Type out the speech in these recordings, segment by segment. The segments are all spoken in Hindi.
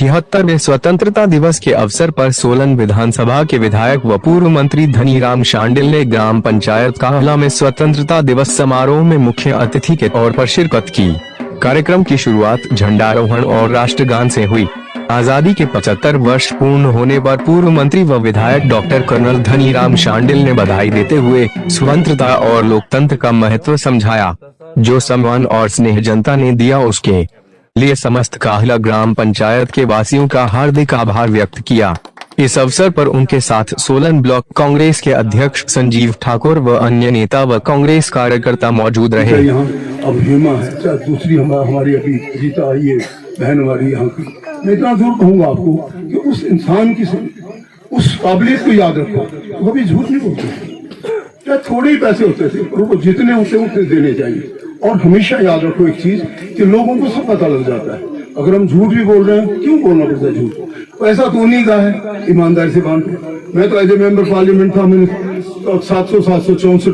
76वें स्वतंत्रता दिवस के अवसर पर सोलन विधानसभा के विधायक व पूर्व मंत्री धनीराम शांडिल ने ग्राम पंचायत काहला में स्वतंत्रता दिवस समारोह में मुख्य अतिथि के तौर पर शिरकत की। कार्यक्रम की शुरुआत झंडारोहण और राष्ट्रगान से हुई। आजादी के 75 वर्ष पूर्ण होने पर पूर्व मंत्री व विधायक डॉक्टर कर्नल धनीराम शांडिल ने बधाई देते हुए स्वतंत्रता और लोकतंत्र का महत्व समझाया। जो सम्मान और स्नेह जनता ने दिया उसके लिए समस्त काहला ग्राम पंचायत के वासियों का हार्दिक आभार व्यक्त किया। इस अवसर पर उनके साथ सोलन ब्लॉक कांग्रेस के अध्यक्ष संजीव ठाकुर व अन्य नेता व कांग्रेस कार्यकर्ता मौजूद रहे। यहाँ अब हेमा है, दूसरी हमारी अभी रीता आई है, बहन हमारी यहाँ की। मैं इतना जरूर कहूँगा आपको कि उस इंसान की उस काबिलियत को याद रखो। वो भी झूठ नहीं बोलते, क्या थोड़े ही पैसे होते थे पर उनको जितने होते उतने देने चाहिए। और हमेशा याद रखो एक चीज कि लोगों को सब पता लग जाता है। अगर हम झूठ भी बोल रहे हैं, क्यों बोलना पड़ता है झूठ? पैसा तो नहीं का है, ईमानदारी से बांटो। मैं तो एज ए मेंबर पार्लियामेंट था, मैंने 764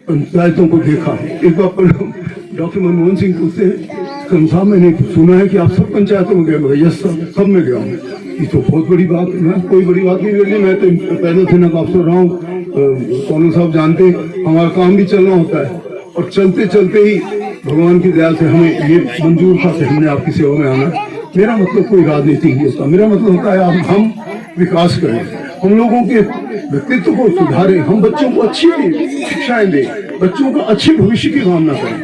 पंचायतों को देखा। एक बार डॉक्टर मनमोहन सिंह पूछते हैं, साहब मैंने सुना है कि आप सब पंचायतों में गए। यस सर, सब में गया हूँ। ये तो बहुत बड़ी बात है। मैं कोई बड़ी बात नहीं लगी, मैं तो पैदल से ना अफसर रहा हूँ। कौन साहब जानते हमारा काम भी चलना होता है और चलते चलते ही भगवान की दया से हमें ये मंजूर था कि हमने आपकी सेवा में आना। मेरा मतलब कोई राजनीति नहीं होता, मेरा मतलब होता है हम विकास करें, हम लोगों के व्यक्तित्व को सुधारें, हम बच्चों को अच्छी शिक्षाएं दें, बच्चों का अच्छे भविष्य की कामना करें।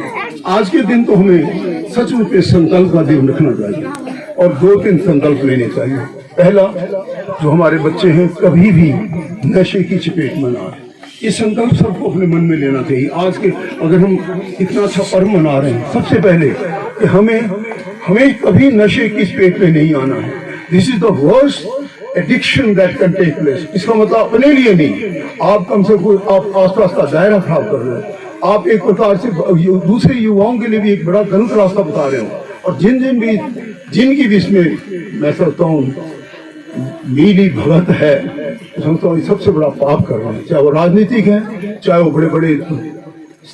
आज के दिन तो हमें सचमुच इस संकल्प का ध्यान रखना चाहिए और 2-3 संकल्प लेने चाहिए। पहला, जो हमारे बच्चे हैं कभी भी नशे की चपेट में ना आए। ये संकल्प सबको अपने मन में लेना चाहिए। आज के अगर हम इतना अच्छा पर्व मना रहे हैं, सबसे पहले कि हमें कभी नशे की चपेट में नहीं आना है। This is the worst addiction that can take place. इसका मतलब अपने लिए नहीं, आप कम से कम आप आसपास का दायरा खराब कर रहे हो। आप एक प्रकार से दूसरे युवाओं के लिए भी एक बड़ा गलत रास्ता बता रहे हो। और जिनकी भी इसमें मैं समझता हूँ मीली भगत है, समझता हूँ सबसे बड़ा पाप कर रहा है। चाहे वो राजनीतिक है, चाहे वो बड़े बड़े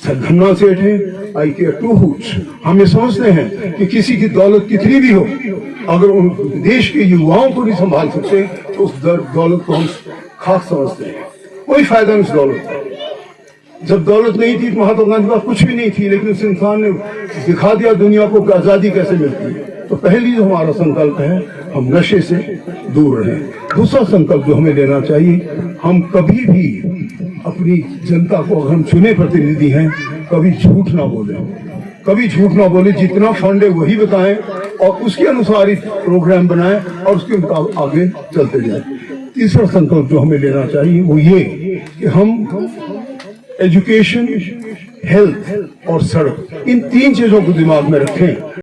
धन्ना सेठ है, आई केयर टू हुज। हम ये समझते हैं कि किसी की दौलत कितनी भी हो, अगर उन देश के युवाओं को नहीं संभाल सकते तो उस दौलत को हम खास समझते हैं। कोई फायदा नहीं उस दौलत का। जब दौलत नहीं थी महात्मा गांधी के पास कुछ भी नहीं थी, लेकिन उस इंसान ने दिखा दिया दुनिया को कि आजादी कैसे मिलती है। तो पहली जो हमारा संकल्प है, हम नशे से दूर रहें। दूसरा संकल्प जो हमें लेना चाहिए, हम कभी भी अपनी जनता को, अगर हम चुने प्रतिनिधि हैं, कभी झूठ ना बोले, कभी झूठ ना बोले। जितना फंड है वही बताएं और उसके अनुसार ही प्रोग्राम बनाएं और उसके मुताबिक आगे चलते जाएं। तीसरा संकल्प जो हमें लेना चाहिए वो ये कि हम एजुकेशन, हेल्थ और सड़क, इन 3 चीजों को दिमाग में रखें।